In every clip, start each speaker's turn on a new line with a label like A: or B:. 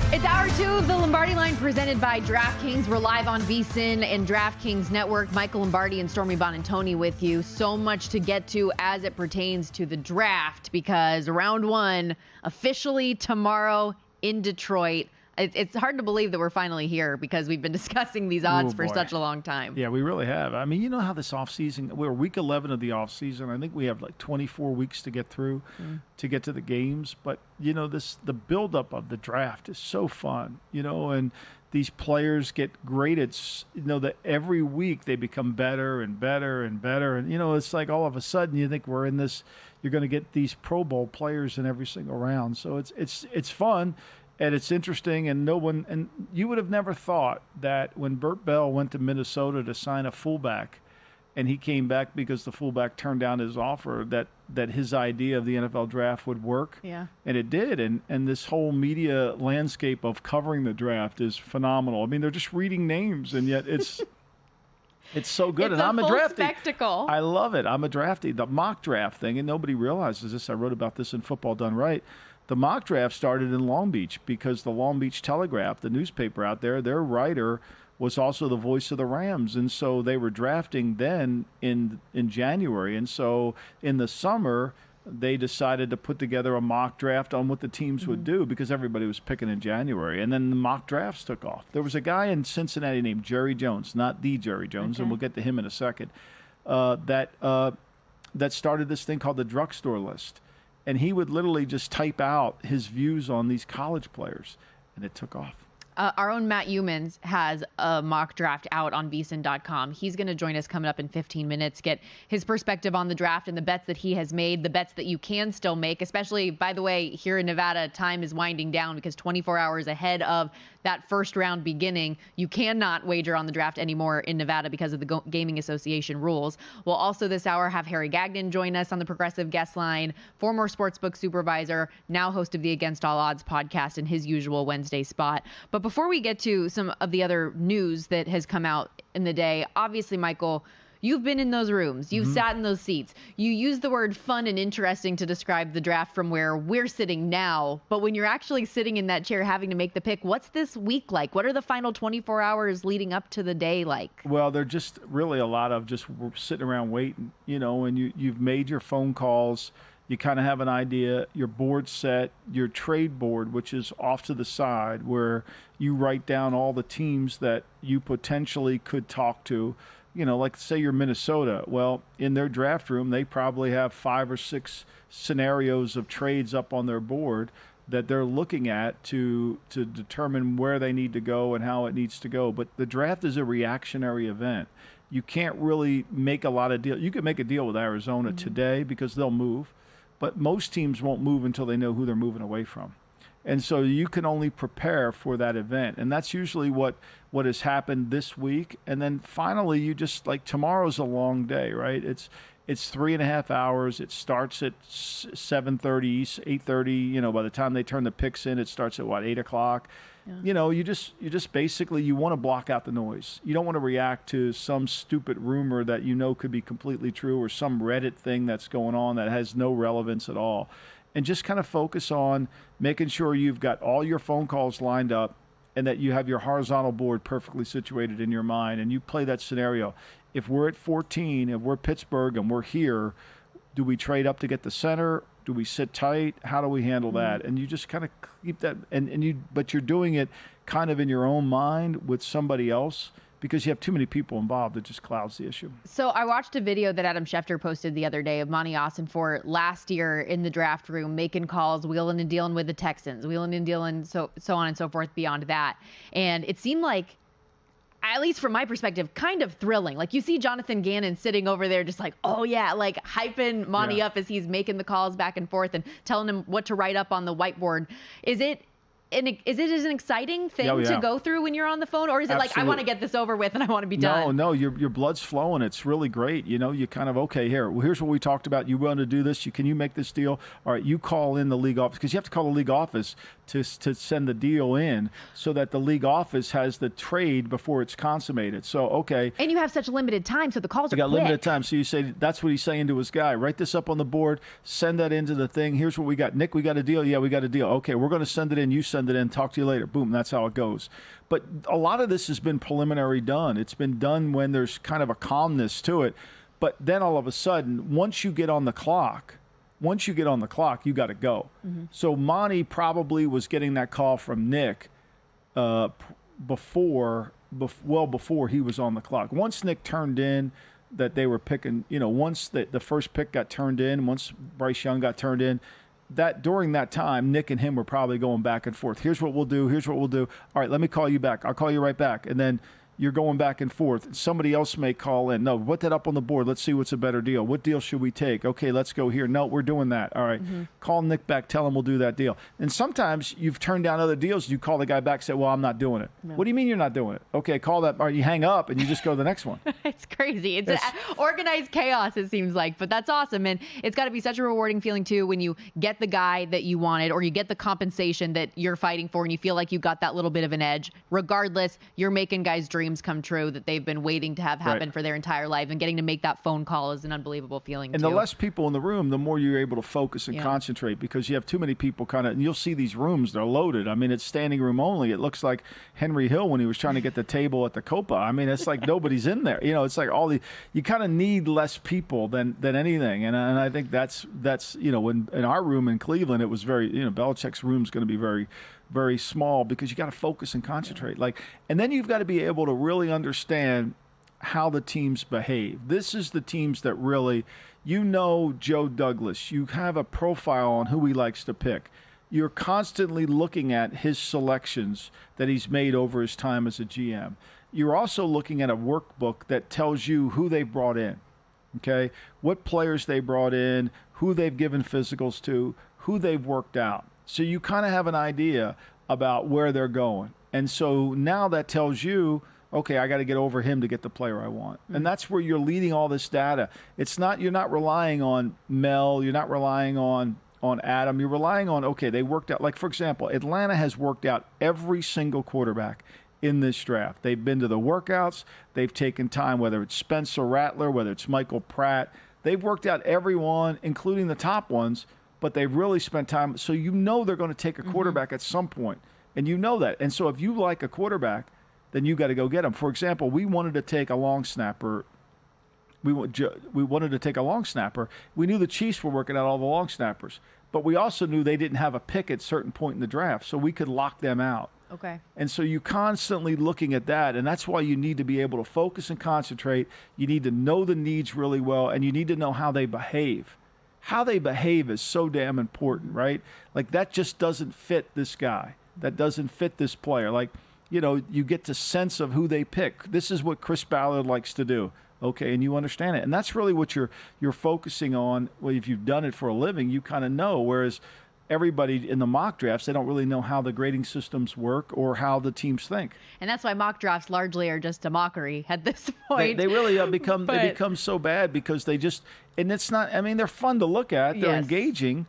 A: It's hour 2 of the Lombardi Line presented by DraftKings. We're live on VSiN and DraftKings Network. Michael Lombardi and Stormy Bonantoni with you. So much to get to as it pertains to the draft because round 1 officially tomorrow in Detroit. It's hard to believe that we're finally here because we've been discussing these odds for such a long time.
B: Yeah, we really have. I mean, you know how this offseason, we're week 11 of the offseason. I think we have like 24 weeks to get through to get to the games. But, you know, the buildup of the draft is so fun, you know, and these players get graded, you know, that every week they become better and better and better. And, you know, it's like all of a sudden you think we're in this, you're going to get these Pro Bowl players in every single round. So it's fun. And it's interesting, and you would have never thought that when Burt Bell went to Minnesota to sign a fullback, and he came back because the fullback turned down his offer, that his idea of the NFL draft would work.
A: Yeah. And
B: it did, and this whole media landscape of covering the draft is phenomenal. I mean, they're just reading names, and yet it's so good.
A: It's
B: and I'm a drafty.
A: Spectacle.
B: I love it. I'm a drafty. The mock draft thing, and nobody realizes this. I wrote about this in Football Done Right. The mock draft started in Long Beach because the Long Beach Telegraph, the newspaper out there, their writer was also the voice of the Rams. And so they were drafting then in January. And so in the summer, they decided to put together a mock draft on what the teams would do because everybody was picking in January. And then the mock drafts took off. There was a guy in Cincinnati named Jerry Jones, not the Jerry Jones, and we'll get to him in a second, that started this thing called the drugstore list. And he would literally just type out his views on these college players, and it took off.
A: Our own Matt Humans has a mock draft out on VSiN.com. He's going to join us coming up in 15 minutes, get his perspective on the draft and the bets that he has made, the bets that you can still make, especially, by the way, here in Nevada, time is winding down because 24 hours ahead of that first round beginning, you cannot wager on the draft anymore in Nevada because of the Gaming Association rules. We'll also this hour have Harry Gagnon join us on the Progressive Guest Line, former sportsbook supervisor, now host of the Against All Odds podcast in his usual Wednesday spot. But before we get to some of the other news that has come out in the day, obviously, Michael, you've been in those rooms. You've sat in those seats. You use the word fun and interesting to describe the draft from where we're sitting now. But when you're actually sitting in that chair having to make the pick, what's this week like? What are the final 24 hours leading up to the day like?
B: Well, they're just really a lot of just sitting around waiting, you know, and you've made your phone calls. You kind of have an idea, your board set, your trade board, which is off to the side, where you write down all the teams that you potentially could talk to. You know, like say you're Minnesota. Well, in their draft room, they probably have 5 or 6 scenarios of trades up on their board that they're looking at to determine where they need to go and how it needs to go. But the draft is a reactionary event. You can't really make a lot of deals. You could make a deal with Arizona today because they'll move. But most teams won't move until they know who they're moving away from. And so you can only prepare for that event. And that's usually what has happened this week. And then finally, you just, like, tomorrow's a long day, right? It's 3.5 hours. It starts at 7:30, 8:30. You know, by the time they turn the picks in, it starts at, 8 o'clock? Yeah. You know, you just basically, you want to block out the noise. You don't want to react to some stupid rumor that you know could be completely true or some Reddit thing that's going on that has no relevance at all. And just kind of focus on making sure you've got all your phone calls lined up and that you have your horizontal board perfectly situated in your mind. And you play that scenario. If we're at 14, if we're Pittsburgh and we're here, do we trade up to get the center? Do we sit tight? How do we handle that? And you just kind of keep that, but you're doing it kind of in your own mind with somebody else because you have too many people involved. It just clouds the issue.
A: So I watched a video that Adam Schefter posted the other day of Monty Ossenfort last year in the draft room, making calls, wheeling and dealing with the Texans, wheeling and dealing, so on and so forth beyond that. And it seemed like, at least from my perspective, kind of thrilling. Like, you see Jonathan Gannon sitting over there just like, oh, yeah, like hyping Monty up as he's making the calls back and forth and telling him what to write up on the whiteboard. Is it an exciting thing to go through when you're on the phone? Or is it like, I want to get this over with and I want to be done?
B: No, your blood's flowing. It's really great. You know, you kind of, okay, here's what we talked about. You want to do this. Can you make this deal? All right, you call in the league office because you have to call the league office to send the deal in so that the league office has the trade before it's consummated. So, okay.
A: And you have such limited time, so the calls are quick.
B: You got limited time. So you say, that's what he's saying to his guy. Write this up on the board. Send that into the thing. Here's what we got. Nick, we got a deal. Yeah, we got a deal. Okay, we're going to send it in. You send send it in, talk to you later. Boom, that's how it goes. But a lot of this has been preliminary done. It's been done when there's kind of a calmness to it. But then all of a sudden, once you get on the clock, you got to go. Mm-hmm. So Monty probably was getting that call from Nick before he was on the clock. Once Nick turned in that they were picking, once the first pick got turned in, once Bryce Young got turned in, that during that time, Nick and him were probably going back and forth. Here's what we'll do. All right, let me call you back. I'll call you right back. And then you're going back and forth. Somebody else may call in. No, put that up on the board. Let's see what's a better deal. What deal should we take? Okay, let's go here. No, we're doing that. All right. Mm-hmm. Call Nick back. Tell him we'll do that deal. And sometimes you've turned down other deals. You call the guy back and say, well, I'm not doing it. No. What do you mean you're not doing it? Okay, call that. Or you hang up and you just go to the next one.
A: It's crazy. It's organized chaos, it seems like. But that's awesome. And it's got to be such a rewarding feeling, too, when you get the guy that you wanted or you get the compensation that you're fighting for and you feel like you got that little bit of an edge. Regardless, you're making guys' dreams come true that they've been waiting to have happen for their entire life, and getting to make that phone call is an unbelievable feeling.
B: And the less people in the room, the more you're able to focus and concentrate, because you have too many people and you'll see these rooms, they're loaded. I mean, it's standing room only. It looks like Henry Hill when he was trying to get the table at the Copa. I mean, it's like nobody's in there. It's like you kind of need less people than anything. And I think that's in our room in Cleveland, it was very, Belichick's room is going to be very, very small because you got to focus and concentrate. And then you've got to be able to really understand how the teams behave. This is the teams that really, Joe Douglas, you have a profile on who he likes to pick. You're constantly looking at his selections that he's made over his time as a GM. You're also looking at a workbook that tells you who they brought in, okay? What players they brought in, who they've given physicals to, who they've worked out. So you kind of have an idea about where they're going. And so now that tells you, okay, I got to get over him to get the player I want. Mm-hmm. And that's where you're leading all this data. You're not relying on Mel, you're not relying on Adam, you're relying on, okay, they worked out. Like, for example, Atlanta has worked out every single quarterback in this draft. They've been to the workouts, they've taken time, whether it's Spencer Rattler, whether it's Michael Pratt. They've worked out everyone, including the top ones, but they've really spent time. So they're going to take a quarterback at some point, and you know that. And so if you like a quarterback, then you got to go get him. For example, we wanted to take a long snapper. We wanted to take a long snapper. We knew the Chiefs were working out all the long snappers, but we also knew they didn't have a pick at a certain point in the draft, so we could lock them out.
A: Okay. And
B: so you're constantly looking at that, and that's why you need to be able to focus and concentrate. You need to know the needs really well, and you need to know how they behave. How they behave is so damn important, right? Like, that just doesn't fit this guy. That doesn't fit this player. Like, you get the sense of who they pick. This is what Chris Ballard likes to do, okay, and you understand it. And that's really what you're focusing on. Well, if you've done it for a living, you kind of know, whereas everybody in the mock drafts, they don't really know how the grading systems work or how the teams think.
A: And that's why mock drafts largely are just a mockery at this point.
B: They really become so bad because they just, and it's not, I mean, they're fun to look at. They're engaging.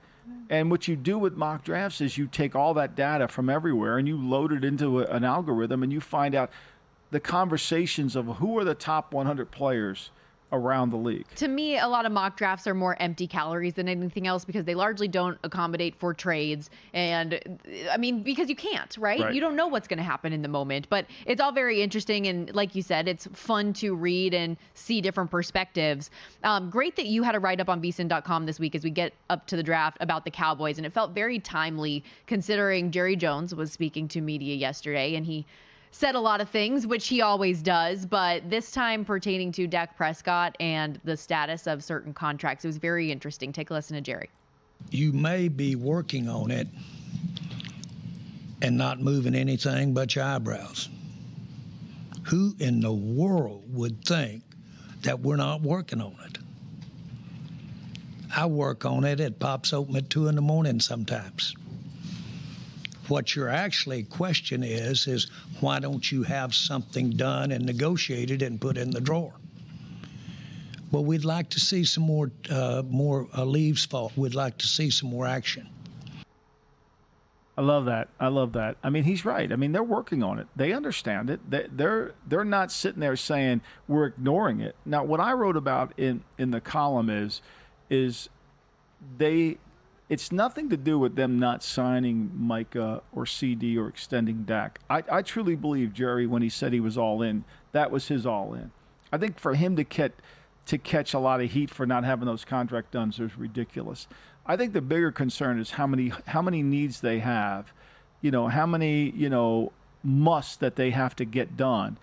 B: And what you do with mock drafts is you take all that data from everywhere and you load it into an algorithm, and you find out the conversations of who are the top 100 players around the league.
A: To me, a lot of mock drafts are more empty calories than anything else because they largely don't accommodate for trades. And I mean, because you can't, right? You don't know what's going to happen in the moment, but it's all very interesting. And like you said, it's fun to read and see different perspectives. Great that you had a write up on VSiN.com this week as we get up to the draft about the Cowboys. And it felt very timely considering Jerry Jones was speaking to media yesterday, and he said a lot of things, which he always does, but this time pertaining to Dak Prescott and the status of certain contracts. It was very interesting. Take a listen to Jerry.
C: You may be working on it and not moving anything but your eyebrows. Who in the world would think that we're not working on it? I work on it. It pops open at 2 a.m. sometimes. What your actually question is why don't you have something done and negotiated and put in the drawer? Well, we'd like to see some more leaves fall. We'd like to see some more action.
B: I love that. I mean, he's right. I mean, they're working on it. They understand it. They're not sitting there saying we're ignoring it. Now, what I wrote about in the column is they It's nothing to do with them not signing Micah or CD or extending Dak. I truly believe Jerry, when he said he was all in, that was his all in. I think for him to catch a lot of heat for not having those contract done is ridiculous. I think the bigger concern is how many needs they have, how many musts that they have to get done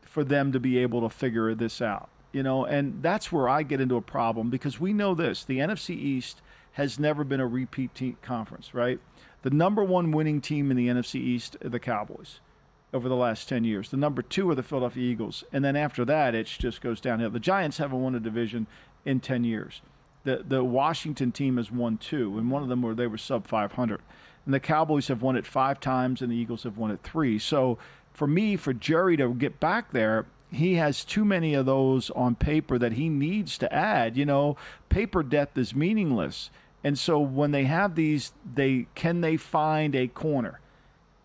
B: for them to be able to figure this out. And that's where I get into a problem, because we know this: the NFC East has never been a repeat conference, right? The number one winning team in the NFC East are the Cowboys over the last 10 years. The number 2 are the Philadelphia Eagles. And then after that, it just goes downhill. The Giants haven't won a division in 10 years. The Washington team has won 2, and one of them they were sub 500. And the Cowboys have won it 5 times, and the Eagles have won it 3. So for Jerry to get back there, he has too many of those on paper that he needs to add. Paper depth is meaningless. And so when they have these, can they find a corner?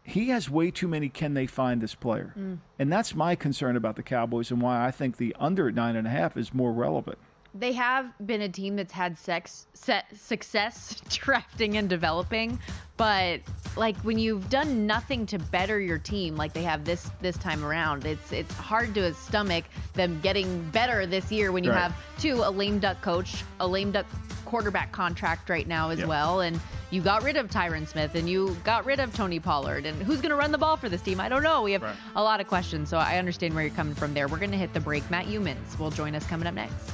B: He has way too many can they find this player. And that's my concern about the Cowboys, and why I think the under 9.5 is more relevant.
A: They have been a team that's had success drafting and developing, but like when you've done nothing to better your team like they have this time around, it's hard to stomach them getting better this year when you have a lame duck coach, a lame duck quarterback contract right now as well, and you got rid of Tyron Smith and you got rid of Tony Pollard, and who's going to run the ball for this team? I don't know. We have a lot of questions, so I understand where you're coming from there. We're going to hit the break. Matt Humans will join us coming up next.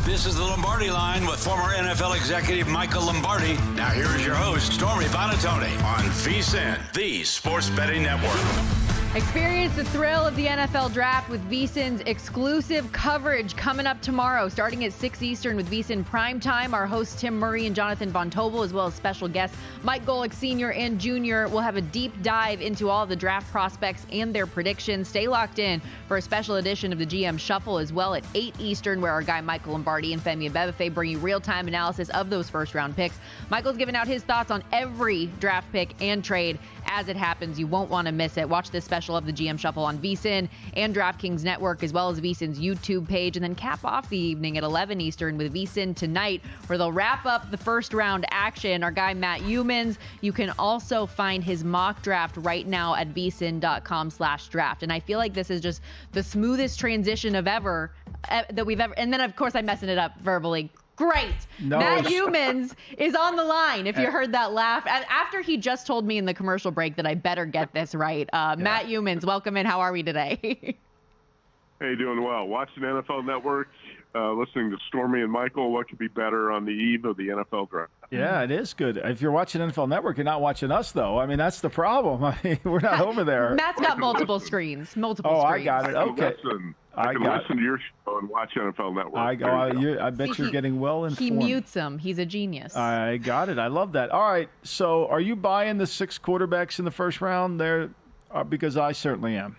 D: This is the Lombardi Line with former NFL executive Michael Lombardi. Now here is your host, Stormy Bonatoni, on VSiN, the Sports Betting Network.
A: Experience the thrill of the NFL Draft with VSiN's exclusive coverage coming up tomorrow, starting at 6 Eastern with VSiN Primetime. Our hosts Tim Murray and Jonathan Von Tobel, as well as special guests Mike Golick Sr. and Jr. will have a deep dive into all the draft prospects and their predictions. Stay locked in for a special edition of the GM Shuffle as well at 8 Eastern, where our guy Michael Lombardi and Femi Abebefe bring you real-time analysis of those first-round picks. Michael's giving out his thoughts on every draft pick and trade as it happens. You won't want to miss it. Watch this special of the GM Shuffle on VSiN and DraftKings Network, as well as VSiN's YouTube page, and then cap off the evening at 11 Eastern with VSiN Tonight, where they'll wrap up the first round action. Our guy Matt Humans, you can also find his mock draft right now at vsin.com/draft. And I feel like this is just the smoothest transition of ever that we've ever. And then of course I'm messing it up verbally. Great. No. Matt Humans is on the line. If you heard that laugh, after he just told me in the commercial break that I better get this right. Matt Humans, welcome in. How are we today?
E: Hey, doing well. Watching NFL Network, listening to Stormy and Michael. What could be better on the eve of the NFL draft?
B: Yeah, it is good. If you're watching NFL Network, you're not watching us, though. I mean, that's the problem. I mean, we're not over there.
A: Matt's got multiple screens.
B: Oh, I got it. Okay.
E: I can listen to your show and watch NFL Network.
B: I bet you're getting well informed.
A: He mutes them. He's a genius.
B: I got it. I love that. All right. So are you buying the 6 quarterbacks in the first round there? Because I certainly am.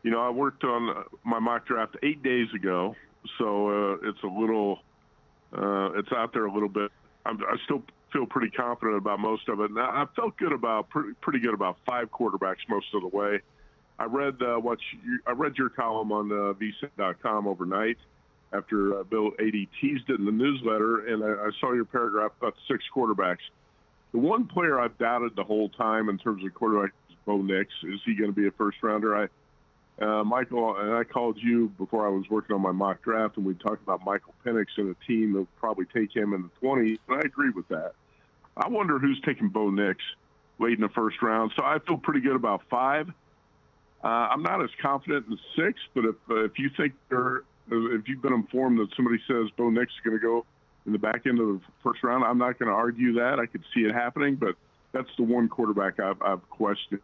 E: I worked on my mock draft 8 days ago, so it's a little it's out there a little bit. I still feel pretty confident about most of it. Now, I felt good about pretty good about 5 quarterbacks most of the way. I read your column on VSiN.com overnight after Bill Adee teased it in the newsletter, and I saw your paragraph about 6 quarterbacks. The one player I've doubted the whole time in terms of quarterback is Bo Nix. Is he going to be a first-rounder? Michael, and I called you before I was working on my mock draft, and we talked about Michael Penix and a team that would probably take him in the 20s, and I agree with that. I wonder who's taking Bo Nix late in the first round. So I feel pretty good about 5. I'm not as confident in 6, but if you think if you've been informed that somebody says Bo Nix is going to go in the back end of the first round, I'm not going to argue that. I could see it happening, but that's the one quarterback I've questioned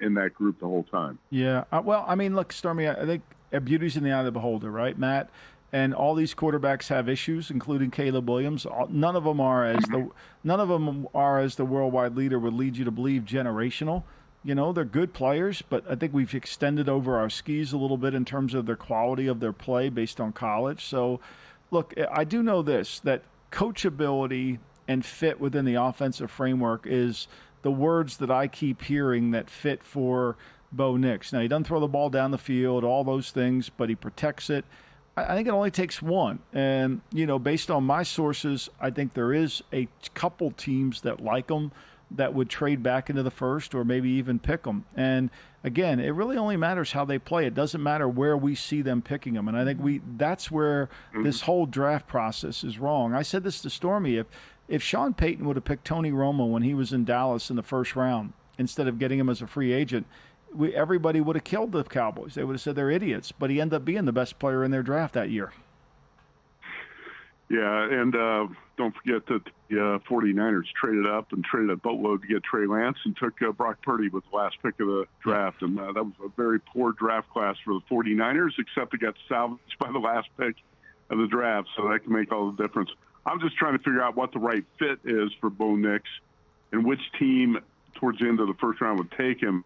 E: in that group the whole time.
B: Yeah. Well, I mean, look, Stormy, I think beauty's in the eye of the beholder, right, Matt? And all these quarterbacks have issues, including Caleb Williams. None of them are as the worldwide leader would lead you to believe generational. They're good players, but I think we've extended over our skis a little bit in terms of their quality of their play based on college. So, look, I do know this, that coachability and fit within the offensive framework is the words that I keep hearing that fit for Bo Nix. Now, he doesn't throw the ball down the field, all those things, but he protects it. I think it only takes one. And, based on my sources, I think there is a couple teams that like him that would trade back into the first or maybe even pick them. And, again, it really only matters how they play. It doesn't matter where we see them picking them. And I think that's where this whole draft process is wrong. I said this to Stormy. If Sean Payton would have picked Tony Romo when he was in Dallas in the first round instead of getting him as a free agent, everybody would have killed the Cowboys. They would have said they're idiots. But he ended up being the best player in their draft that year.
E: Yeah, and don't forget that the 49ers traded up and traded a boatload to get Trey Lance and took Brock Purdy with the last pick of the draft. And that was a very poor draft class for the 49ers, except it got salvaged by the last pick of the draft, so that can make all the difference. I'm just trying to figure out what the right fit is for Bo Nix and which team towards the end of the first round would take him.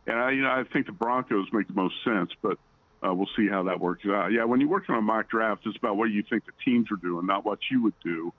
E: And I think the Broncos make the most sense, but we'll see how that works out. Yeah, when you're working on a mock draft, it's about what you think the teams are doing, not what you would do.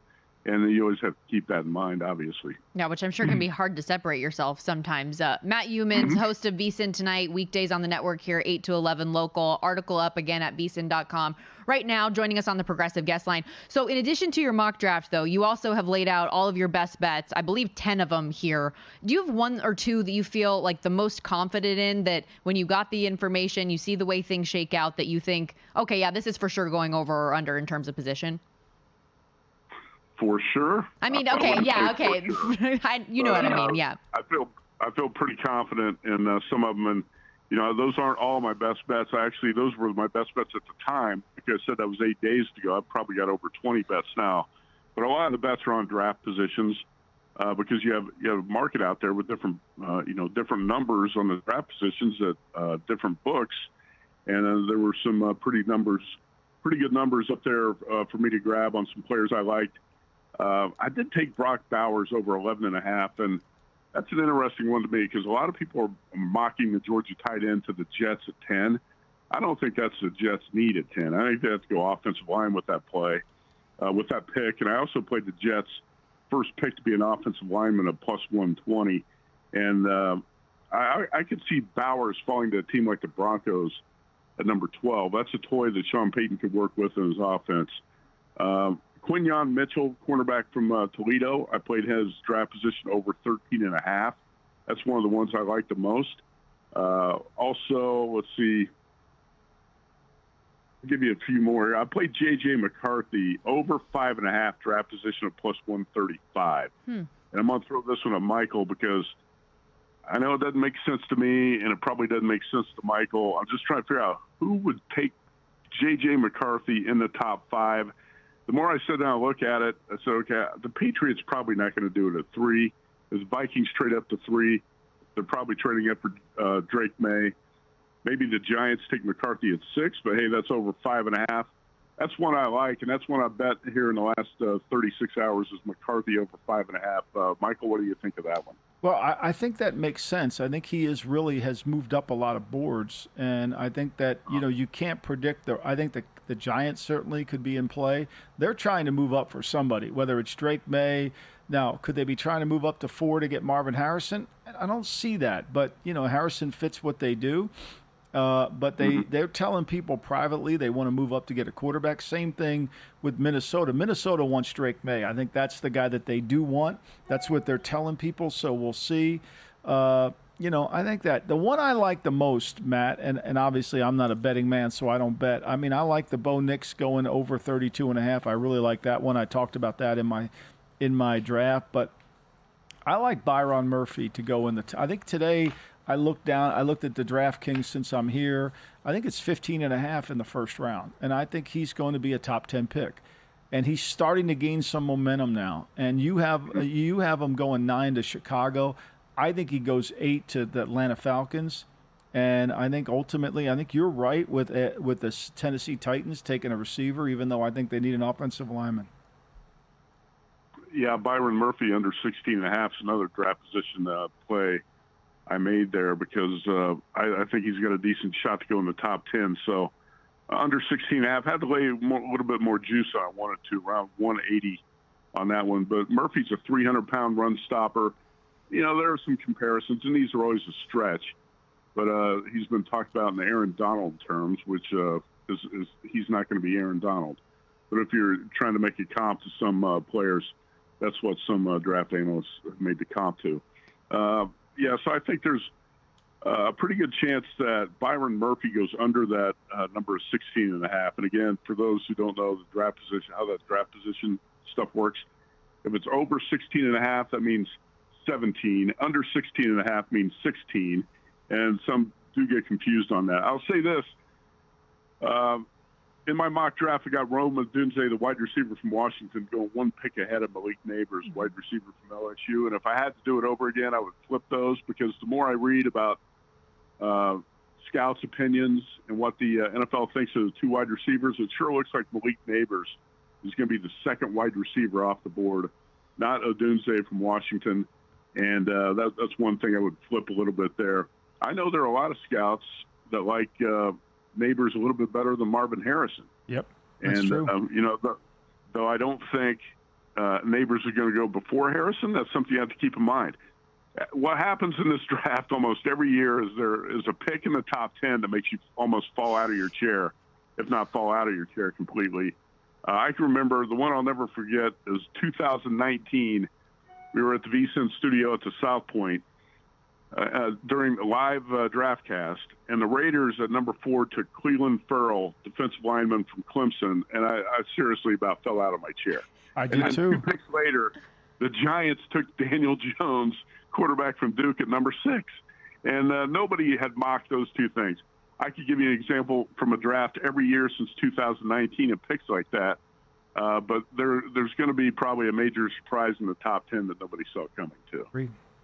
E: And you always have to keep that in mind, obviously.
A: Yeah, which I'm sure can be hard to separate yourself sometimes. Matt Youmans, host of VSiN Tonight, weekdays on the network here, 8 to 11 local. Article up again at VSiN.com. Right now, joining us on the Progressive Guest Line. So in addition to your mock draft, though, you also have laid out all of your best bets. I believe 10 of them here. Do you have one or two that you feel like the most confident in, that when you got the information, you see the way things shake out, that you think, okay, yeah, this is for sure going over or under in terms of position?
E: For sure.
A: I mean, okay, yeah, okay. Sure. You know what I mean, yeah.
E: I feel pretty confident in some of them, and those aren't all my best bets. Those were my best bets at the time. Like I said, that was 8 days ago. I've probably got over 20 bets now, but a lot of the bets are on draft positions because you have a market out there with different different numbers on the draft positions at different books, and there were some pretty good numbers up there for me to grab on some players I liked. I did take Brock Bowers over 11.5, and that's an interesting one to me because a lot of people are mocking the Georgia tight end to the Jets at 10. I don't think that's the Jets need at 10. I think they have to go offensive line with that play, with that pick. And I also played the Jets' first pick to be an offensive lineman at plus 120. And I could see Bowers falling to a team like the Broncos at number 12. That's a toy that Sean Payton could work with in his offense. Quinyon Mitchell, cornerback from Toledo. I played his draft position over 13.5. That's one of the ones I like the most. Also, let's see. I'll give you a few more here. I played J.J. McCarthy over 5.5 draft position of plus 135. And I'm going to throw this one at Michael because I know it doesn't make sense to me, and it probably doesn't make sense to Michael. I'm just trying to figure out who would take J.J. McCarthy in the top 5. The more I sit down and look at it, I said, okay, the Patriots probably not going to do it at 3. As Vikings trade up to 3, they're probably trading up for Drake May. Maybe the Giants take McCarthy at 6, but hey, that's over 5.5. That's one I like, and that's one I bet here in the last 36 hours is McCarthy over 5.5. Michael, what do you think of that one?
B: Well, I think that makes sense. I think he has moved up a lot of boards, and I think that you can't predict. I think the Giants certainly could be in play. They're trying to move up for somebody, whether it's Drake May. Now, could they be trying to move up to 4 to get Marvin Harrison? I don't see that, but Harrison fits what they do. But they're telling people privately they want to move up to get a quarterback. Same thing with Minnesota. Minnesota wants Drake May. I think that's the guy that they do want. That's what they're telling people, so we'll see. I think that the one I like the most, Matt, and obviously I'm not a betting man, so I don't bet. I mean, I like the Bo Nix going over 32.5. I really like that one. I talked about that in my draft, but I like Byron Murphy to go in I think today – I looked at the DraftKings since I'm here. I think it's 15.5 in the first round, and I think he's going to be a top 10 pick. And he's starting to gain some momentum now. And you have him going 9 to Chicago. I think he goes 8 to the Atlanta Falcons. And I think ultimately, you're right with the Tennessee Titans taking a receiver, even though I think they need an offensive lineman.
E: Yeah, Byron Murphy under 16.5 is another draft position play I made there because I think he's got a decent shot to go in the top 10. So under 16.5, had to lay a little bit more juice on. I wanted to around 180 on that one. But Murphy's a 300-pound run stopper. there are some comparisons, and these are always a stretch. But he's been talked about in the Aaron Donald terms, which is he's not going to be Aaron Donald. But if you're trying to make a comp to some players, that's what some draft analysts have made the comp to. So I think there's a pretty good chance that Byron Murphy goes under that number of 16.5. And again, for those who don't know the draft position, how that draft position stuff works, if it's over 16.5, that means 17. Under 16.5 means 16. And some do get confused on that. I'll say this. In my mock draft, I got Rome Odunze, the wide receiver from Washington, going one pick ahead of Malik Neighbors, wide receiver from LSU. And if I had to do it over again, I would flip those, because the more I read about scouts' opinions and what the NFL thinks of the two wide receivers, it sure looks like Malik Neighbors is going to be the second wide receiver off the board, not Odunze from Washington. And that's one thing I would flip a little bit there. I know there are a lot of scouts that like Neighbors a little bit better than Marvin Harrison.
B: Yep, that's true.
E: Though I don't think Neighbors are going to go before Harrison, that's something you have to keep in mind. What happens in this draft almost every year is there is a pick in the top 10 that makes you almost fall out of your chair, if not fall out of your chair completely. I can remember the one I'll never forget is 2019. We were at the VSiN studio at the South Point during a live draft cast, and the Raiders at number 4 took Cleveland Ferrell, defensive lineman from Clemson, and I seriously about fell out of my chair.
B: I did too.
E: 2 picks later, the Giants took Daniel Jones, quarterback from Duke, at number 6, and nobody had mocked those two things. I could give you an example from a draft every year since 2019 of picks like that, but there's going to be probably a major surprise in the top 10 that nobody saw coming too.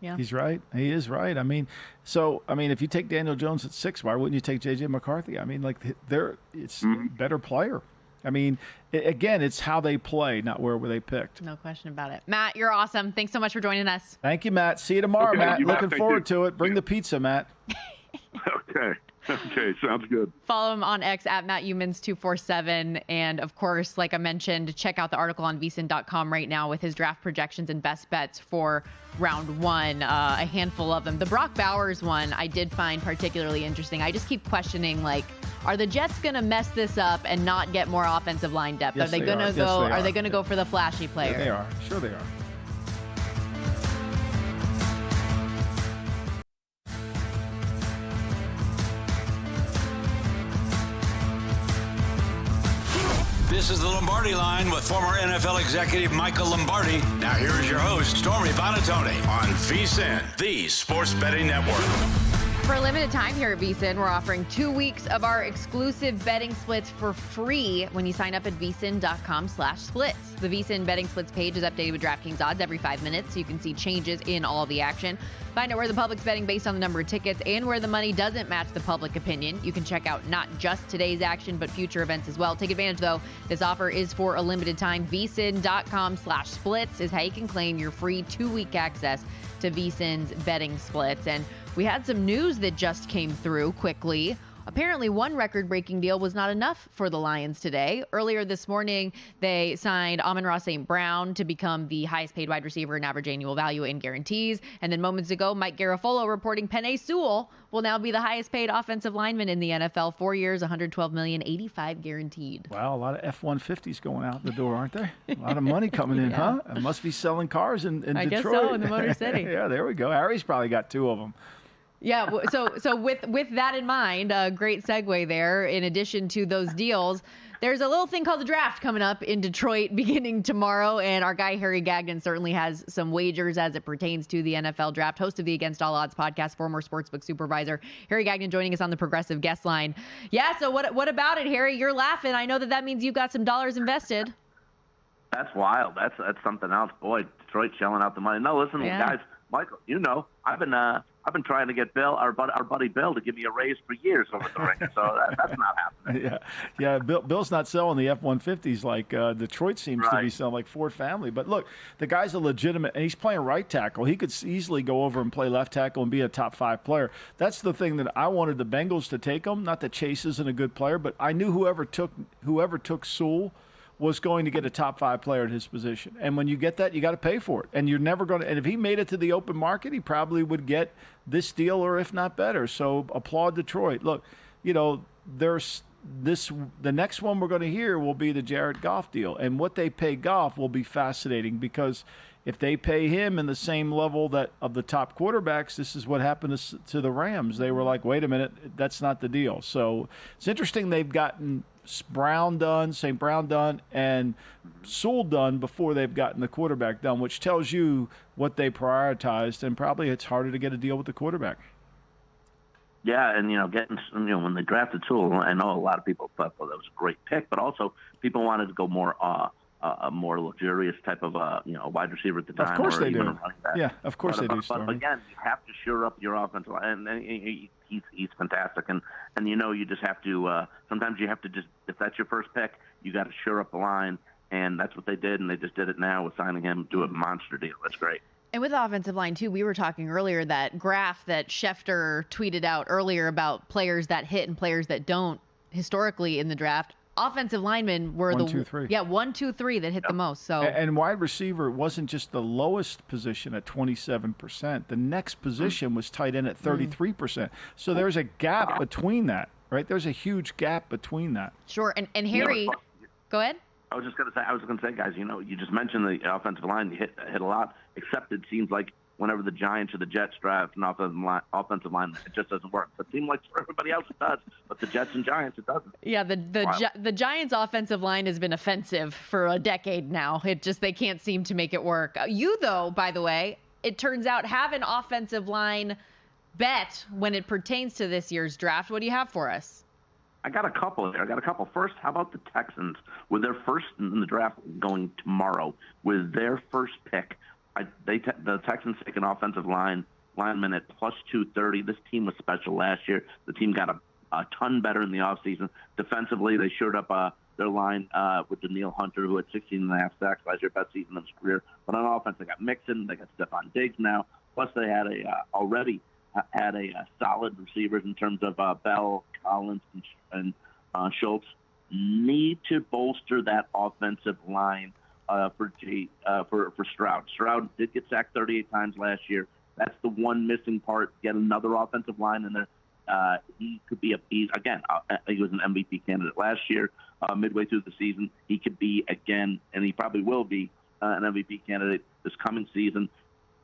A: Yeah.
B: He's right. He is right. If you take Daniel Jones at 6, why wouldn't you take J.J. McCarthy? It's better player. Again, it's how they play, not where were they picked.
A: No question about it. Matt, you're awesome. Thanks so much for joining us.
B: Thank you, Matt. See you tomorrow, Matt. Looking forward to it. Bring
E: the
B: pizza, Matt.
E: Okay, sounds good.
A: Follow him on X at MattHumans247. And of course, like I mentioned, check out the article on VSiN.com right now with his draft projections and best bets for round 1. A handful of them. The Brock Bowers one I did find particularly interesting. I just keep questioning, are the Jets going to mess this up and not get more offensive line depth?
B: Yes,
A: are they going to go? Are they going to go for the flashy player?
B: Yeah, they are. Sure, they are.
D: This is the Lombardi Line with former NFL executive Michael Lombardi. Now here is your host, Stormy Bonatoni, on VSiN, the sports betting network.
A: For a limited time here at VSiN, we're offering 2 weeks of our exclusive betting splits for free when you sign up at VSiN.com/splits. The VSiN betting splits page is updated with DraftKings odds every 5 minutes, so you can see changes in all the action. Find out where the public's betting based on the number of tickets and where the money doesn't match the public opinion. You can check out not just today's action, but future events as well. Take advantage, though. This offer is for a limited time. VSiN.com/splits is how you can claim your free 2-week access to VSiN's betting splits. And we had some news that just came through quickly. Apparently, one record-breaking deal was not enough for the Lions today. Earlier this morning, they signed Amon-Ra St. Brown to become the highest-paid wide receiver in average annual value and guarantees. And then moments ago, Mike Garafolo reporting Penei Sewell will now be the highest-paid offensive lineman in the NFL. 4 years, $112 million, $85 guaranteed.
B: Wow, a lot of F-150s going out the door, aren't there? A lot of money coming in, huh? It must be selling cars in Detroit.
A: I guess so, in the Motor City.
B: Yeah, there we go. Harry's probably got 2 of them.
A: Yeah, so with that in mind, a great segue there. In addition to those deals, there's a little thing called the draft coming up in Detroit beginning tomorrow, and our guy Harry Gagnon certainly has some wagers as it pertains to the NFL draft. Host of the Against All Odds podcast, former sportsbook supervisor Harry Gagnon joining us on the Progressive Guest Line. Yeah, so what about it, Harry? You're laughing. I know that means you've got some dollars invested.
F: That's wild. That's something else. Boy, Detroit shelling out the money. No, listen, guys, Michael, I've been trying to get Bill, our buddy Bill, to give me a raise for years over the ring, so that's not happening.
B: Yeah. Bill's not selling the F-150s like Detroit seems to be selling, like Ford Family. But look, the guy's a legitimate, and he's playing right tackle. He could easily go over and play left tackle and be a top 5 player. That's the thing that I wanted the Bengals to take him. Not that Chase isn't a good player, but I knew whoever took Sewell was going to get a top 5 player at his position. And when you get that, you got to pay for it. And you're never going to, and if he made it to the open market, he probably would get this deal or if not better. So applaud Detroit. Look, there's the next one we're going to hear will be the Jared Goff deal. And what they pay Goff will be fascinating, because if they pay him in the same level that of the top quarterbacks, this is what happened to the Rams. They were like, wait a minute, that's not the deal. So it's interesting they've gotten St. Brown done, and Sewell done before they've gotten the quarterback done, which tells you what they prioritized, and probably it's harder to get a deal with the quarterback.
F: Yeah, and when they drafted Sewell, I know a lot of people thought, well, that was a great pick, but also people wanted to go more a more luxurious type of wide receiver at the time.
B: Of course they do.
F: Yeah,
B: of course they do.
F: But again, you have to shore up your offensive line, and he's fantastic. And you just have to. Sometimes you have to just, if that's your first pick, you got to shore up the line, and that's what they did, and they just did it now with signing him, do a monster deal. That's great.
A: And with the offensive line, too, we were talking earlier, that graph that Schefter tweeted out earlier about players that hit and players that don't historically in the draft. Offensive linemen were
B: 1, 2, 3.
A: Yeah, 1, 2, 3 that hit the most. So
B: and wide receiver wasn't just the lowest position at 27%. The next position was tight end at 33%. So there's a gap between that, right? There's a huge gap between that.
A: Sure. And Harry, go ahead.
F: I was going to say, guys, you just mentioned the offensive line. You hit a lot, except it seems like whenever the Giants or the Jets draft an offensive line, it just doesn't work. It seems like for everybody else it does, but the Jets and Giants, it doesn't.
A: Yeah, the Giants' offensive line has been offensive for a decade now. They can't seem to make it work. You, though, by the way, it turns out have an offensive line bet when it pertains to this year's draft. What do you have for us?
F: I got a couple there. First, how about the Texans with their first in the draft going tomorrow with their first pick? The Texans take an offensive lineman at plus 230. This team was special last year. The team got a ton better in the offseason. Defensively, they shored up their line with Daniil Hunter, who had 16.5 sacks last year, best season of his career. But on offense, they got Mixon, they got Stephon Diggs now. Plus, they had already had a solid receivers in terms of Bell, Collins, and Schultz. Need to bolster that offensive line for Stroud. Stroud did get sacked 38 times last year. That's the one missing part. Get another offensive line in there. He could be he was an MVP candidate last year. Midway through the season, he could be again, and he probably will be an MVP candidate this coming season.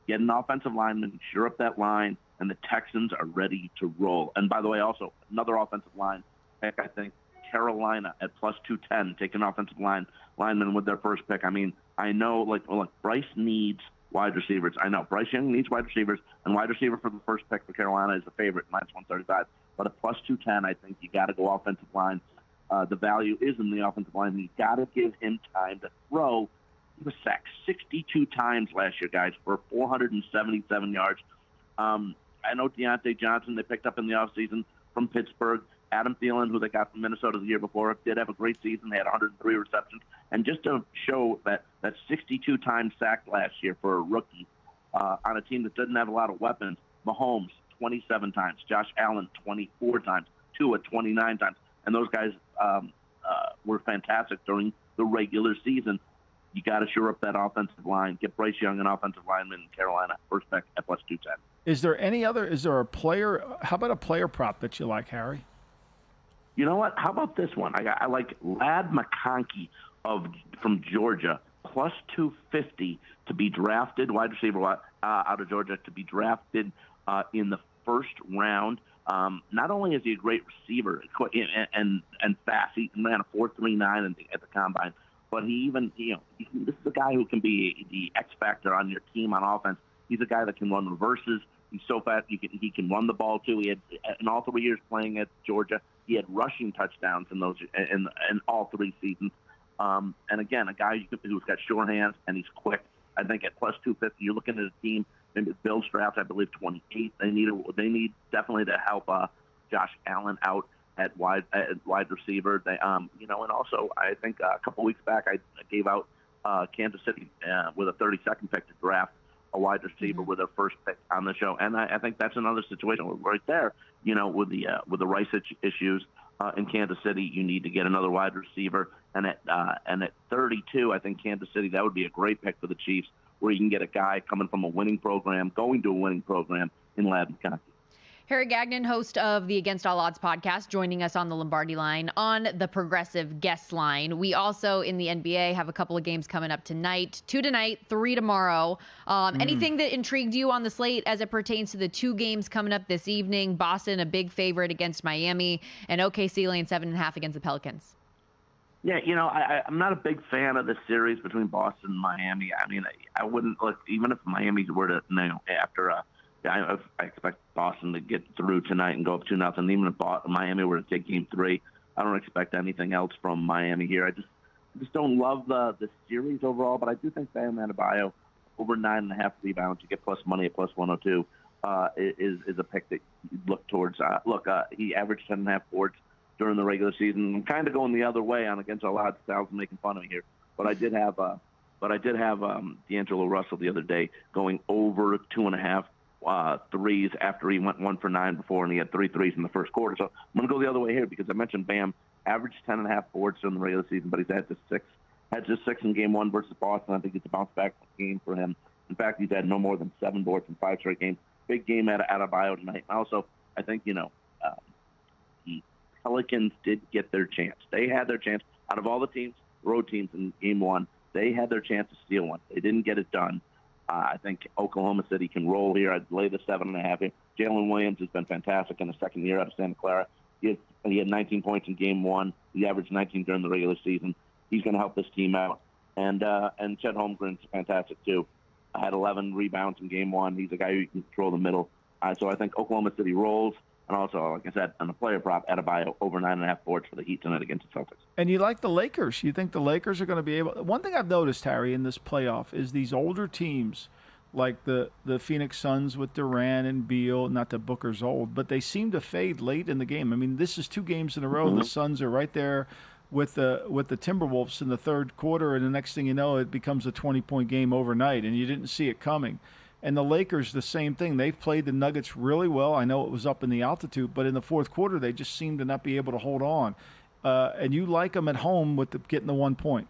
F: Get an offensive lineman, shore up that line, and the Texans are ready to roll. And by the way, also another offensive line pick, I think Carolina at plus 210, take an offensive lineman with their first pick. I mean, I know like Bryce needs wide receivers. I know Bryce Young needs wide receivers, and wide receiver for the first pick for Carolina is the favorite, minus 135. But at plus 210, I think you got to go offensive line. The value is in the offensive line. You got to give him time to throw. He was sacked 62 times last year, guys, for 477 yards. I know Deontay Johnson they picked up in the offseason from Pittsburgh. Adam Thielen, who they got from Minnesota the year before, did have a great season. They had 103 receptions. And just to show that 62 times sacked last year for a rookie on a team that doesn't have a lot of weapons, Mahomes 27 times, Josh Allen 24 times, Tua 29 times. And those guys were fantastic during the regular season. You got to shore up that offensive line. Get Bryce Young, an offensive lineman in Carolina, first pick at plus 210. Is
B: there a player, how about a player prop that you like, Harry?
F: You know what? How about this one? I like Ladd McConkey from Georgia, plus 250 to be drafted, wide receiver out of Georgia, to be drafted in the first round. Not only is he a great receiver and fast, he ran a 4.39 at the combine, but this is a guy who can be the X factor on your team on offense. He's a guy that can run reverses. He's so fast. He can run the ball too. He had in all 3 years playing at Georgia, he had rushing touchdowns in all 3 seasons. And again, a guy who's got sure hands and he's quick. I think at plus 250, you're looking at a team. Maybe Bill's draft, I believe 28. They need definitely to help Josh Allen out at wide receiver. They and also I think a couple weeks back I gave out Kansas City with a 32nd pick to draft a wide receiver with their first pick on the show, and I think that's another situation right there. With the Rice issues, in Kansas City, you need to get another wide receiver. And at 32, I think Kansas City, that would be a great pick for the Chiefs, where you can get a guy coming from a winning program, going to a winning program in Loudoun County.
A: Harry Gagnon, host of the Against All Odds podcast, joining us on the Lombardi Line on the Progressive Guest Line. We also, in the NBA, have a couple of games coming up tonight. 2 tonight, 3 tomorrow. Anything that intrigued you on the slate as it pertains to the 2 games coming up this evening? Boston, a big favorite against Miami, and OKC laying 7.5 against the Pelicans. Yeah,
F: I'm not a big fan of this series between Boston and Miami. I mean, I wouldn't look, even if Miami were to, after I expect Boston to get through tonight and go up 2-0. Even if Miami were to take Game 3, I don't expect anything else from Miami here. I just don't love the series overall, but I do think Bam Adebayo over 9.5 rebounds, you get plus money at plus 102, is a pick that you look towards. He averaged 10.5 boards during the regular season. I'm kind of going the other way on Against All Odds. Styles making fun of me here, but I did have D'Angelo Russell the other day going over 2.5 threes after he went 1 for 9 before, and he had 3 threes in the first quarter. So I'm going to go the other way here because I mentioned Bam averaged 10.5 boards during the regular season, but he's had just 6 in Game 1 versus Boston. I think it's a bounce back game for him. In fact, he's had no more than 7 boards in 5 straight games. Big game out of Adebayo tonight. Also, I think the Pelicans did get their chance. They had their chance out of all the teams, road teams in Game 1. They had their chance to steal one. They didn't get it done. I think Oklahoma City can roll here. I'd lay the 7.5 here. Jalen Williams has been fantastic in the second year out of Santa Clara. He had 19 points in Game 1. He averaged 19 during the regular season. He's going to help this team out. And Chet Holmgren's fantastic, too. I had 11 rebounds in Game 1. He's a guy who can control the middle. So I think Oklahoma City rolls. And also, like I said, on the player prop, Adebayo over 9.5 boards for the Heat tonight against the Celtics. And
B: you like the Lakers. You think the Lakers are going to be able – one thing I've noticed, Harry, in this playoff is these older teams like the Phoenix Suns with Durant and Beal, not that Booker's old, but they seem to fade late in the game. I mean, this is 2 games in a row. Mm-hmm. The Suns are right there with the Timberwolves in the third quarter, and the next thing you know, it becomes a 20-point game overnight, and you didn't see it coming. And the Lakers, the same thing. They've played the Nuggets really well. I know it was up in the altitude, but in the fourth quarter, they just seem to not be able to hold on. And you like them at home with getting the 1 point.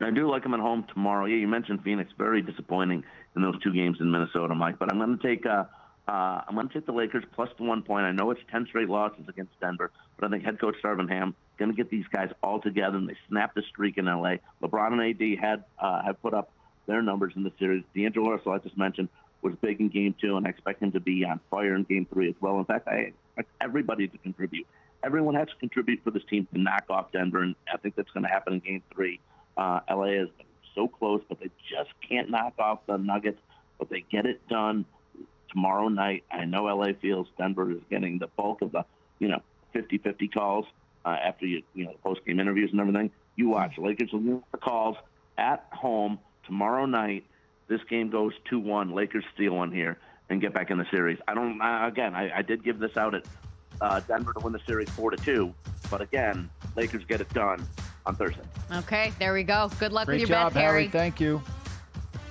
F: I do like them at home tomorrow. Yeah, you mentioned Phoenix. Very disappointing in those 2 games in Minnesota, Mike. But I'm going to take the Lakers plus the 1 point. I know it's 10 straight losses against Denver, but I think head coach Darvin Ham going to get these guys all together, and they snapped the streak in L.A. LeBron and AD have put up their numbers in the series. D'Angelo Russell, I just mentioned, was big in Game 2, and I expect him to be on fire in Game 3 as well. In fact, I expect everybody to contribute. Everyone has to contribute for this team to knock off Denver, and I think that's going to happen in Game 3. L.A. has been so close, but they just can't knock off the Nuggets, but they get it done tomorrow night. I know L.A. feels Denver is getting the bulk of the, 50-50 calls after the post-game interviews and everything. You watch. The Lakers will get the calls at home tomorrow night. This game goes 2-1. Lakers steal one here and get back in the series. I did give this out at Denver to win the series 4-2, but again, Lakers get it done on Thursday.
A: Okay, there we go. Good luck with your
B: bets,
A: Harry.
B: Thank you.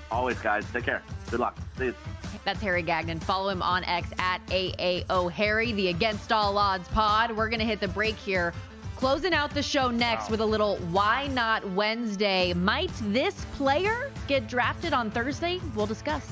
F: Always, guys. Take care. Good luck. See you.
A: That's Harry Gagnon. Follow him on X at AAOHarry, the Against All Odds pod. We're going to hit the break here. Closing out the show next with a little Why Not Wednesday. Might this player get drafted on Thursday? We'll discuss.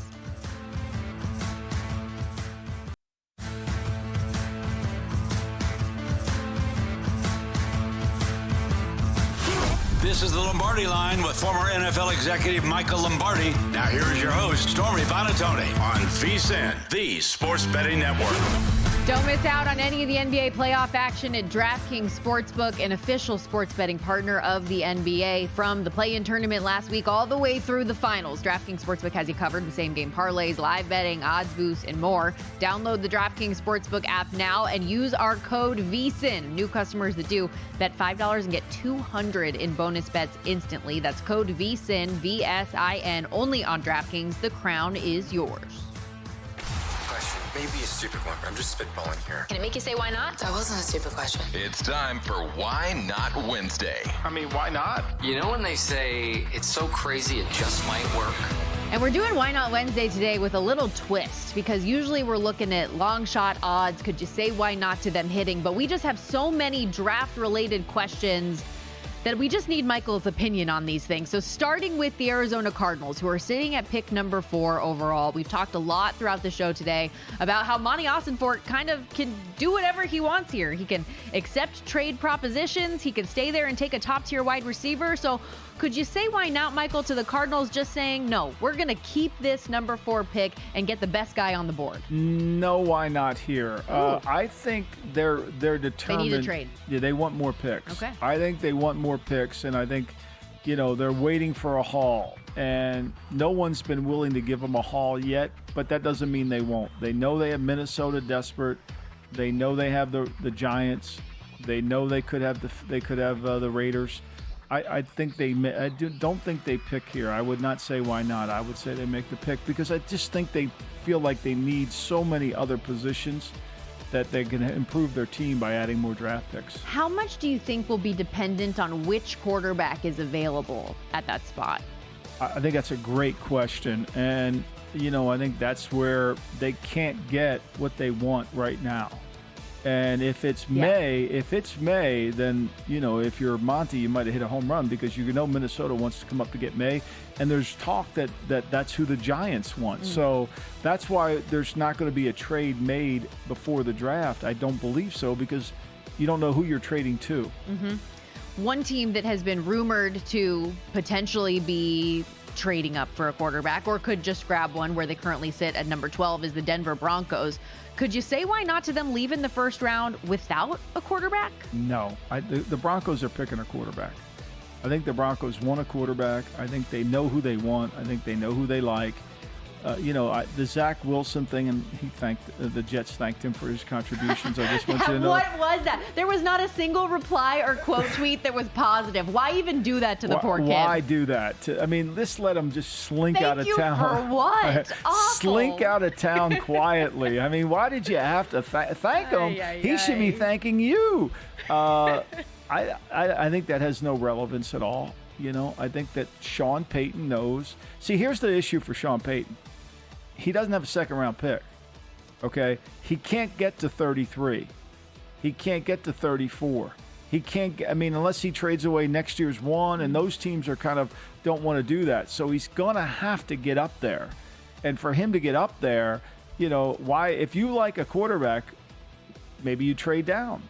D: This is the Lombardi Line with former NFL executive Michael Lombardi. Now here is your host, Stormy Bonatoni, on VSiN, the Sports Betting Network.
A: Don't miss out on any of the NBA playoff action at DraftKings Sportsbook, an official sports betting partner of the NBA. From the play-in tournament last week all the way through the finals, DraftKings Sportsbook has you covered with same-game parlays, live betting, odds boosts, and more. Download the DraftKings Sportsbook app now and use our code VSiN. New customers that do, bet $5 and get $200 in bonus bets instantly. That's code VSiN, VSIN, only on DraftKings. The crown is yours.
G: Maybe a stupid one, but I'm just spitballing here.
H: Can it make you say why not?
I: That wasn't a stupid question.
G: It's time for Why Not Wednesday.
J: I mean, why not?
I: You know when they say it's so crazy it just might work?
A: And we're doing Why Not Wednesday today with a little twist, because usually we're looking at long shot odds. Could you say why not to them hitting? But we just have so many draft-related questions that we just need Michael's opinion on these things. So starting with the Arizona Cardinals, who are sitting at pick number 4 overall. We've talked a lot throughout the show today about how Monty Ossenfort kind of can do whatever he wants here. He can accept trade propositions. He can stay there and take a top-tier wide receiver. So could you say why not, Michael, to the Cardinals just saying, no, we're going to keep this number 4 pick and get the best guy on the board?
B: No, why not here? I think they're determined.
A: They need a trade.
B: Yeah, they want more picks.
A: Okay.
B: I think they want more picks, and I think, they're waiting for a haul. And no one's been willing to give them a haul yet, but that doesn't mean they won't. They know they have Minnesota desperate. They know they have the Giants. They know they could have the Raiders. I don't think they pick here. I would not say why not. I would say they make the pick because I just think they feel like they need so many other positions that they can improve their team by adding more draft picks.
A: How much do you think will be dependent on which quarterback is available at that spot?
B: I think that's a great question. And, I think that's where they can't get what they want right now. And if it's May, then, if you're Monty, you might have hit a home run because Minnesota wants to come up to get May. And there's talk that's who the Giants want. So that's why there's not going to be a trade made before the draft. I don't believe so because you don't know who you're trading to.
A: Mm-hmm. One team that has been rumored to potentially be trading up for a quarterback or could just grab one where they currently sit at number 12 is the Denver Broncos. Could you say why not to them leave in the first round without a quarterback?
B: No. The Broncos are picking a quarterback. I think the Broncos want a quarterback. I think they know who they want. I think they know who they like. The Zach Wilson thing, and the Jets thanked him for his contributions. I just want you to know.
A: What was that? There was not a single reply or quote tweet that was positive. Why even do that to the poor kid?
B: Why do that? Let's let him just slink out of town.
A: For what?
B: Slink out of town quietly. Why did you have to thank him? He should be thanking you. I think that has no relevance at all. I think that Sean Payton knows. See, here's the issue for Sean Payton. He doesn't have a second-round pick, okay? He can't get to 33. He can't get to 34. He can't get, unless he trades away next year's one, and those teams are don't want to do that. So he's going to have to get up there. And for him to get up there, why? If you like a quarterback, maybe you trade down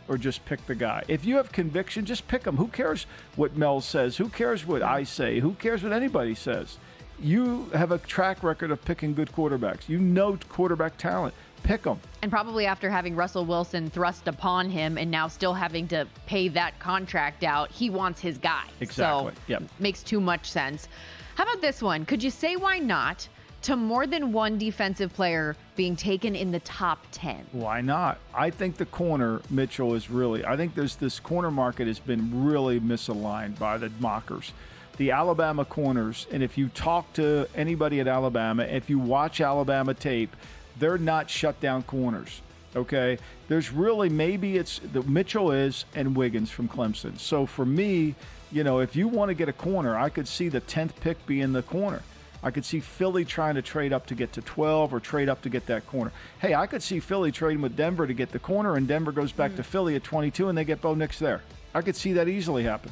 B: or just pick the guy. If you have conviction, just pick him. Who cares what Mel says? Who cares what I say? Who cares what anybody says? You have a track record of picking good quarterbacks. You know quarterback talent. Pick them.
A: And probably after having Russell Wilson thrust upon him and now still having to pay that contract out, he wants his guy.
B: Exactly.
A: So makes too much sense. How about this one? Could you say why not to more than one defensive player being taken in the top 10?
B: Why not? I think the corner, Mitchell, I think this corner market has been really misaligned by the mockers. The Alabama corners, and if you talk to anybody at Alabama, if you watch Alabama tape, they're not shutdown corners, okay? There's really, maybe it's the Mitchell is and Wiggins from Clemson. So for me, if you want to get a corner, I could see the 10th pick being the corner. I could see Philly trying to trade up to get to 12 or trade up to get that corner. Hey, I could see Philly trading with Denver to get the corner, and Denver goes back to Philly at 22, and they get Bo Nix there. I could see that easily happen.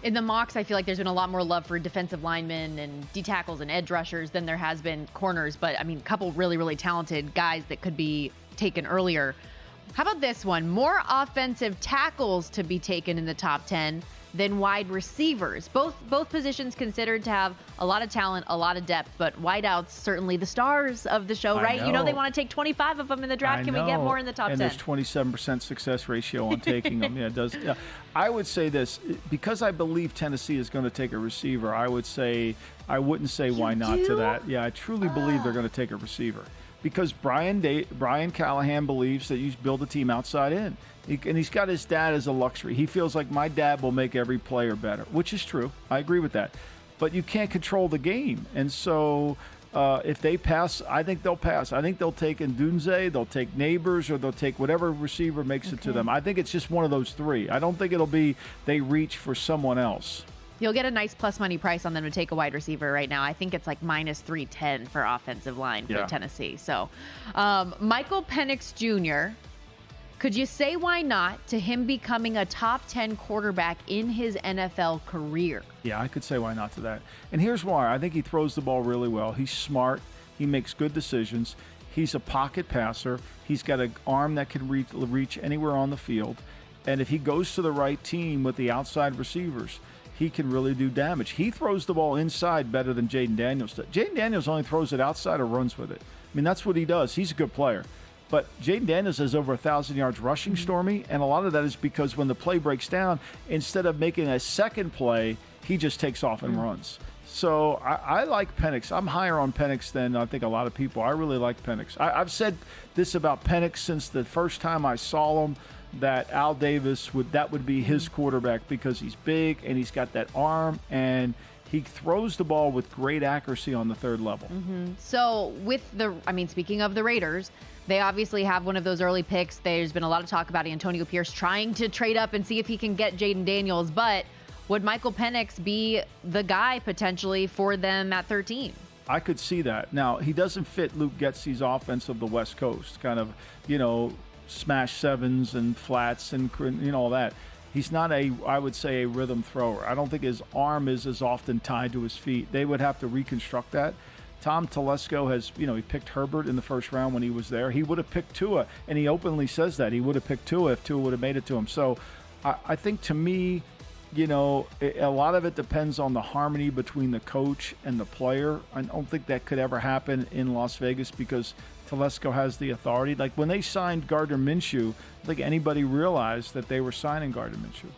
A: In the mocks, I feel like there's been a lot more love for defensive linemen and D-tackles and edge rushers than there has been corners. But, a couple really, really talented guys that could be taken earlier. How about this one? More offensive tackles to be taken in the top 10 than wide receivers. Both positions considered to have a lot of talent, a lot of depth, but wideouts certainly the stars of the show, right? They want to take 25 of them in the draft. Can we get more in the top 10?
B: And there's 27% success ratio on taking them. Yeah, it does. Yeah. I would say this, because I believe Tennessee is going to take a receiver, I wouldn't say why not to that. Yeah, I truly believe they're going to take a receiver. Because Brian Callahan believes that you build a team outside in. And he's got his dad as a luxury. He feels like my dad will make every player better, which is true. I agree with that. But you can't control the game. And so if they pass, I think they'll pass. I think they'll take Ndunze, they'll take Neighbors, or they'll take whatever receiver makes it to them. I think it's just one of those three. I don't think it'll be they reach for someone else.
A: You'll get a nice plus money price on them to take a wide receiver right now. I think it's like minus 310 for offensive line for Tennessee. So Michael Penix Jr., could you say why not to him becoming a top 10 quarterback in his NFL career?
B: Yeah, I could say why not to that. And here's why. I think he throws the ball really well. He's smart. He makes good decisions. He's a pocket passer. He's got an arm that can reach anywhere on the field. And if he goes to the right team with the outside receivers, he can really do damage. He throws the ball inside better than Jaden Daniels does. Jaden Daniels only throws it outside or runs with it. I mean, that's what he does. He's a good player. But Jaden Daniels has over 1,000 yards rushing, Stormy, and a lot of that is because when the play breaks down, instead of making a second play, he just takes off and runs. So I like Penix. I'm higher on Penix than I think a lot of people. I really like Penix. I've said this about Penix since the first time I saw him, that Al Davis would be his quarterback because he's big and he's got that arm and he throws the ball with great accuracy on the third level.
A: So speaking of the Raiders, they obviously have one of those early picks. There's been a lot of talk about Antonio Pierce trying to trade up and see if he can get Jaden Daniels, but would Michael Penix be the guy potentially for them at 13?
B: I could see that. Now, he doesn't fit Luke Getsy's offense of the West Coast, kind of, smash sevens and flats and, all that. He's not I would say, a rhythm thrower. I don't think his arm is as often tied to his feet. They would have to reconstruct that. Tom Telesco has, he picked Herbert in the first round when he was there. He would have picked Tua, and he openly says that. He would have picked Tua if Tua would have made it to him. So I think, to me, a lot of it depends on the harmony between the coach and the player. I don't think that could ever happen in Las Vegas because Telesco has the authority. Like when they signed Gardner Minshew, I think anybody realized that they were signing Gardner Minshew.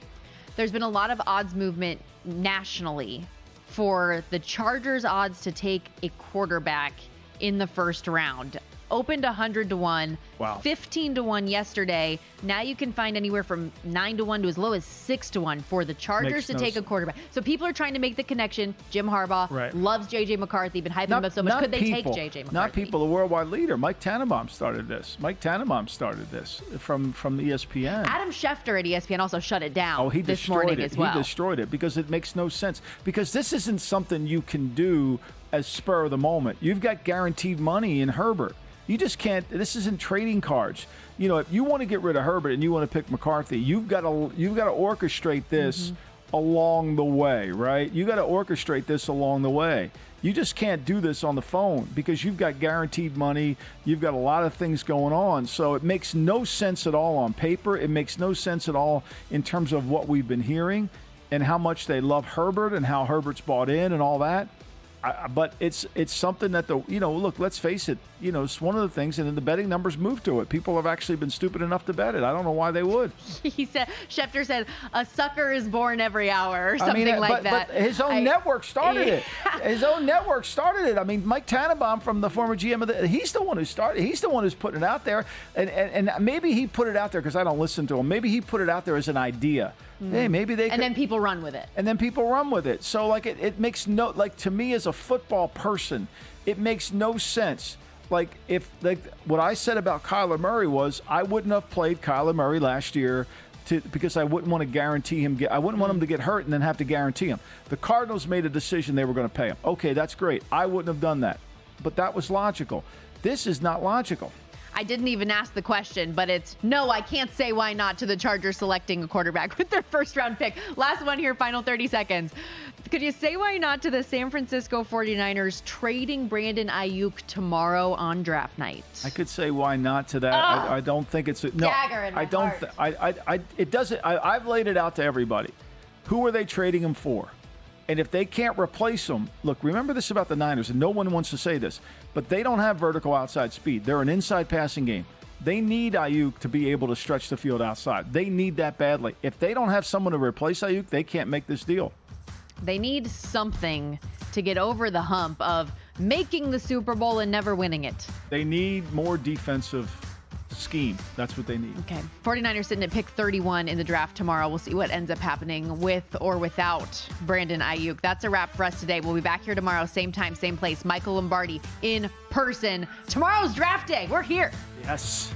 A: There's been a lot of odds movement nationally for the Chargers odds to take a quarterback in the first round. Opened 100-1,
B: wow.
A: 15-1 yesterday. Now you can find anywhere from 9-1 to as low as 6-1 for the Chargers to take a quarterback. So people are trying to make the connection. Jim Harbaugh loves J.J. McCarthy, been hyping him up so much. Could they take J.J. McCarthy?
B: Not people, the worldwide leader. Mike Tannenbaum started this. From ESPN.
A: Adam Schefter at ESPN also shut it down this morning as well.
B: He destroyed it because it makes no sense. Because this isn't something you can do as spur of the moment. You've got guaranteed money in Herbert. You just can't. This isn't trading cards. If you want to get rid of Herbert and you want to pick McCarthy, you've got to orchestrate this along the way, right? You got to orchestrate this along the way. You just can't do this on the phone because you've got guaranteed money. You've got a lot of things going on. So it makes no sense at all on paper. It makes no sense at all in terms of what we've been hearing and how much they love Herbert and how Herbert's bought in and all that. But it's something that look, let's face it, it's one of the things, and then the betting numbers move to it. People have actually been stupid enough to bet it. I don't know why they would.
A: Schefter said, a sucker is born every hour or something that.
B: But his own network started it. His own network started it. I mean, Mike Tannenbaum from the former GM he's the one who started. He's the one who's putting it out there. And maybe he put it out there because I don't listen to him. Maybe he put it out there as an idea. Hey, maybe they could.
A: And then people run with it.
B: So, it makes no, to me as a football person, it makes no sense. What I said about Kyler Murray was I wouldn't have played Kyler Murray last year because I wouldn't want to guarantee him. I wouldn't want him to get hurt and then have to guarantee him. The Cardinals made a decision they were going to pay him. Okay, that's great. I wouldn't have done that. But that was logical. This is not logical.
A: I didn't even ask the question, but it's no, I can't say why not to the Chargers selecting a quarterback with their first-round pick. Last one here, final 30 seconds. Could you say why not to the San Francisco 49ers trading Brandon Ayuk tomorrow on draft night?
B: I could say why not to that. I don't think it's no.
A: Dagger in my
B: heart. It doesn't. I've laid it out to everybody. Who are they trading him for? And if they can't replace him, look, remember this about the Niners, and no one wants to say this, but they don't have vertical outside speed. They're an inside passing game. They need Ayuk to be able to stretch the field outside. They need that badly. If they don't have someone to replace Ayuk, they can't make this deal.
A: They need something to get over the hump of making the Super Bowl and never winning it.
B: They need more defensive scheme. That's what they need.
A: Okay. 49ers sitting at pick 31 in the draft tomorrow. We'll see what ends up happening with or without Brandon Ayuk. That's a wrap for us today. We'll be back here tomorrow, same time, same place. Michael Lombardi in person. Tomorrow's draft day. We're here.
B: Yes.